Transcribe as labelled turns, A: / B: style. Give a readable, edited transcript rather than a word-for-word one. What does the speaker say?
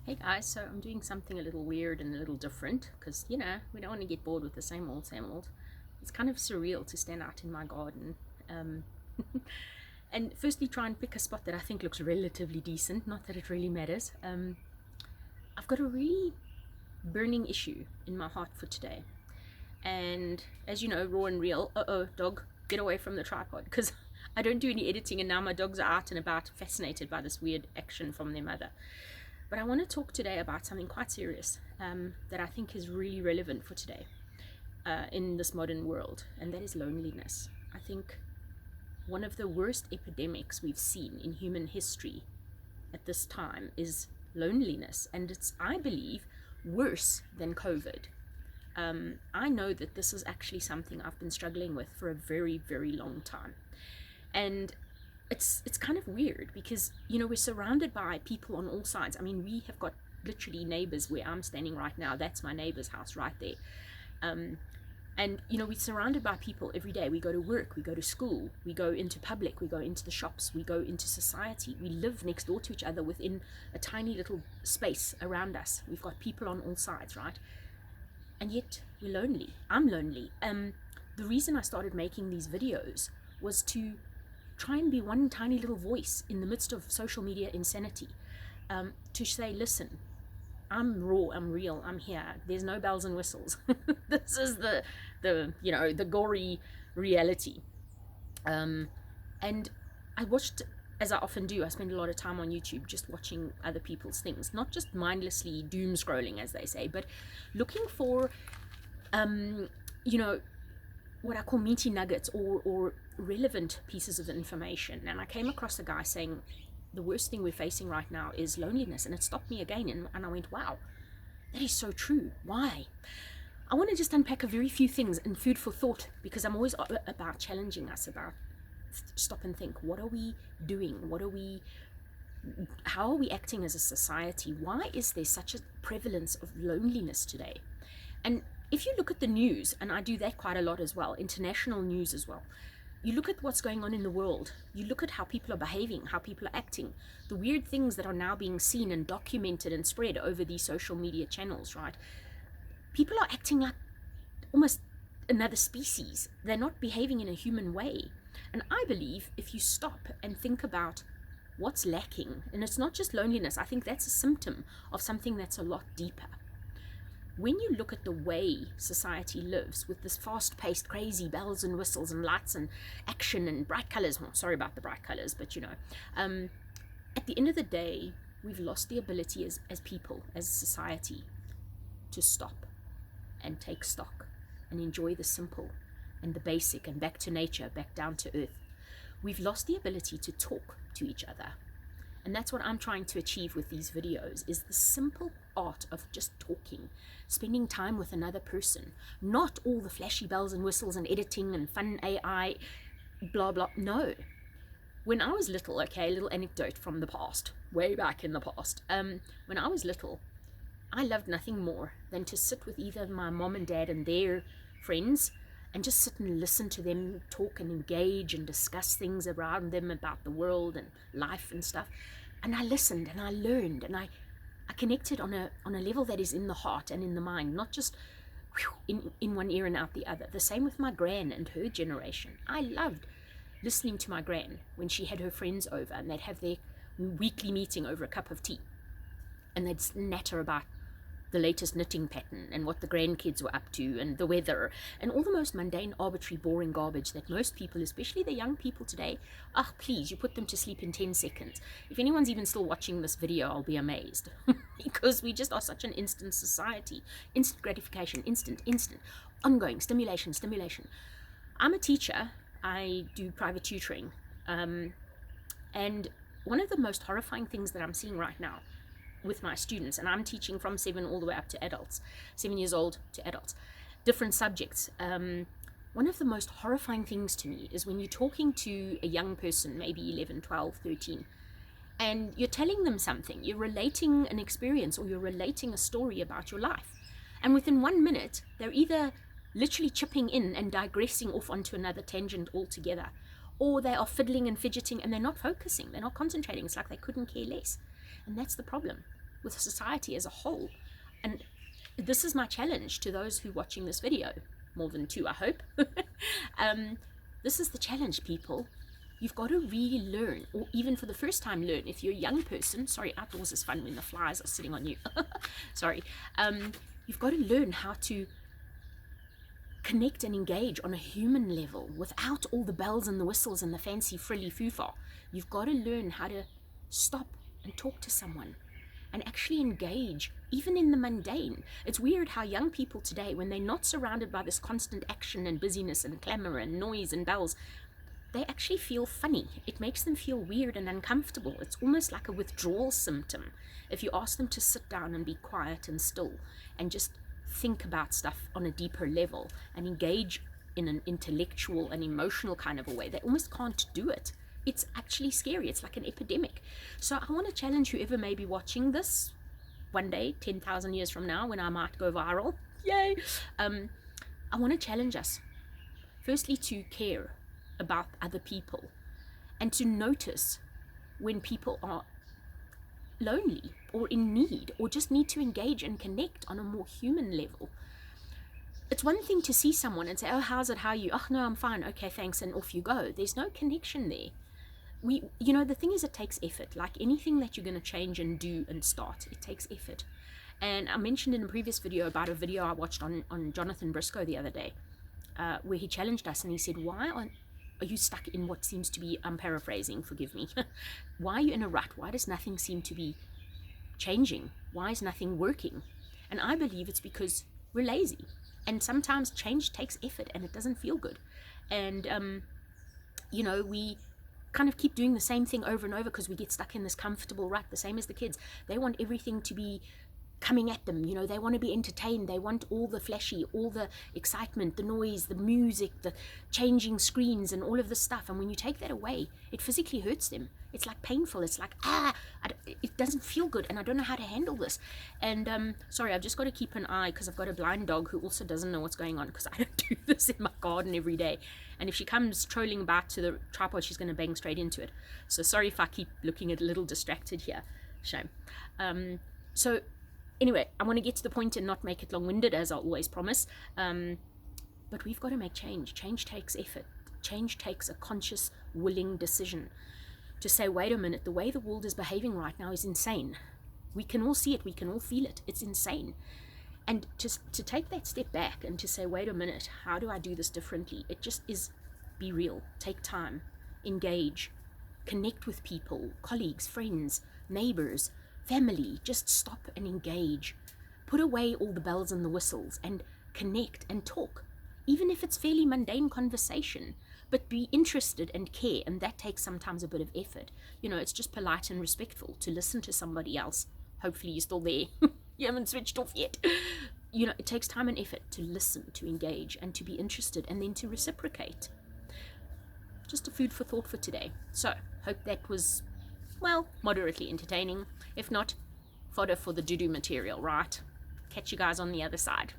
A: Hey guys, so I'm doing something a little weird and a little different because, we don't want to get bored with the same old, same old. It's kind of surreal to stand out in my garden um, and firstly try and pick a spot that I think looks relatively decent, not that it really matters. I've got a really burning issue in my heart for today. And as you know, raw and real, dog, get away from the tripod because I don't do any editing and now my dogs are out and about, fascinated by this weird action from their mother. But I want to talk today about something quite serious that I think is really relevant for today in this modern world, and that is loneliness. I think one of the worst epidemics we've seen in human history at this time is loneliness, and it's, I believe, worse than COVID. I know that this is actually something I've been struggling with for a very, very long time. And it's kind of weird because we're surrounded by people on all sides. I mean, we have got literally neighbors where I'm standing right now. That's my neighbor's house right there. And we're surrounded by people every day. We go to work, we go to school, we go into public, we go into the shops, we go into society. We live next door to each other within a tiny little space around us. We've got people on all sides, right? And yet we're lonely. I'm lonely. The reason I started making these videos was to try and be one tiny little voice in the midst of social media insanity, to say, listen, I'm raw, I'm real, I'm here. There's no bells and whistles. This is the gory reality. And I watched, as I often do, I spend a lot of time on YouTube just watching other people's things, not just mindlessly doom scrolling, as they say, but looking for, what I call meaty nuggets or relevant pieces of information. And I came across a guy saying the worst thing we're facing right now is loneliness, and it stopped me again. And I went, wow, that is so true. Why? I want to just unpack a very few things and food for thought, because I'm always about challenging us, about stop and think, what are we doing? How are we acting as a society? Why is there such a prevalence of loneliness today? And if you look at the news, and I do that quite a lot as well, international news as well, you look at what's going on in the world, you look at how people are behaving, how people are acting, the weird things that are now being seen and documented and spread over these social media channels, right? People are acting like almost another species. They're not behaving in a human way. And I believe if you stop and think about what's lacking, and it's not just loneliness, I think that's a symptom of something that's a lot deeper. When you look at the way society lives with this fast-paced, crazy bells and whistles and lights and action and bright colors, well, sorry about the bright colors, but at the end of the day, we've lost the ability as people, as a society, to stop and take stock and enjoy the simple and the basic and back to nature, back down to earth. We've lost the ability to talk to each other. And that's what I'm trying to achieve with these videos, is the simple art of just talking, spending time with another person, not all the flashy bells and whistles and editing and fun AI, blah, blah. No. When I was little, okay, a little anecdote from the past, way back in the past. When I was little, I loved nothing more than to sit with either my mom and dad and their friends and just sit and listen to them talk and engage and discuss things around them about the world and life and stuff. And I listened and I learned and I connected on a level that is in the heart and in the mind, not just in one ear and out the other. The same with my gran and her generation. I loved listening to my gran when she had her friends over and they'd have their weekly meeting over a cup of tea and they'd natter about the latest knitting pattern and what the grandkids were up to and the weather and all the most mundane, arbitrary, boring garbage that most people, especially the young people today, please, you put them to sleep in 10 seconds. If anyone's even still watching this video, I'll be amazed because we just are such an instant society. Instant gratification, instant, ongoing stimulation. I'm a teacher. I do private tutoring. And one of the most horrifying things that I'm seeing right now with my students, and I'm teaching from 7 all the way up to adults, 7 years old to adults, different subjects. One of the most horrifying things to me is when you're talking to a young person, maybe 11, 12, 13, and you're telling them something, you're relating an experience or you're relating a story about your life. And within 1 minute, they're either literally chipping in and digressing off onto another tangent altogether, or they are fiddling and fidgeting and they're not focusing, they're not concentrating. It's like they couldn't care less. And that's the problem. with society as a whole. And this is my challenge to those who are watching this video, more than two, I hope. This is the challenge, people. You've got to really learn, or even for the first time learn. If you're a young person, sorry, outdoors is fun when the flies are sitting on you. Sorry. You've got to learn how to connect and engage on a human level without all the bells and the whistles and the fancy frilly foo-fa. You've got to learn how to stop and talk to someone and actually engage, even in the mundane. It's weird how young people today, when they're not surrounded by this constant action and busyness and clamor and noise and bells, they actually feel funny. It makes them feel weird and uncomfortable. It's almost like a withdrawal symptom. If you ask them to sit down and be quiet and still and just think about stuff on a deeper level and engage in an intellectual and emotional kind of a way, they almost can't do it. It's actually scary. It's like an epidemic. So I want to challenge whoever may be watching this one day, 10,000 years from now, when I might go viral. Yay! I want to challenge us, firstly, to care about other people and to notice when people are lonely or in need or just need to engage and connect on a more human level. It's one thing to see someone and say, oh, how's it? How are you? Oh, no, I'm fine. Okay, thanks. And off you go. There's no connection there. The thing is, it takes effort. Like anything that you're going to change and do and start, it takes effort. And I mentioned in a previous video about a video I watched on Jonathan Briscoe the other day, where he challenged us and he said, why are you stuck in what seems to be, I'm paraphrasing, forgive me. Why are you in a rut? Why does nothing seem to be changing? Why is nothing working? And I believe it's because we're lazy. And sometimes change takes effort and it doesn't feel good. And, we kind of keep doing the same thing over and over because we get stuck in this comfortable rut, the same as the kids. They want everything to be coming at them, they want to be entertained, they want all the flashy, all the excitement, the noise, the music, the changing screens and all of this stuff. And when you take that away, it physically hurts them. It's like painful. It's like, it doesn't feel good and I don't know how to handle this. And sorry, I've just got to keep an eye because I've got a blind dog who also doesn't know what's going on because I don't do this in my garden every day. And if she comes trolling back to the tripod, she's going to bang straight into it. So sorry if I keep looking a little distracted here. Shame. So anyway, I want to get to the point and not make it long-winded, as I always promise. But we've got to make change. Change takes effort. Change takes a conscious, willing decision to say, wait a minute, the way the world is behaving right now is insane. We can all see it. We can all feel it. It's insane. And just to take that step back and to say, wait a minute, how do I do this differently? It just is, be real, take time, engage, connect with people, colleagues, friends, neighbors, family. Just stop and engage. Put away all the bells and the whistles and connect and talk, even if it's fairly mundane conversation, but be interested and care. And that takes sometimes a bit of effort. It's just polite and respectful to listen to somebody else. Hopefully you're still there. You haven't switched off yet. It takes time and effort to listen, to engage, and to be interested, and then to reciprocate. Just a food for thought for today. So, hope that was, moderately entertaining. If not, fodder for the doo-doo material, right? Catch you guys on the other side.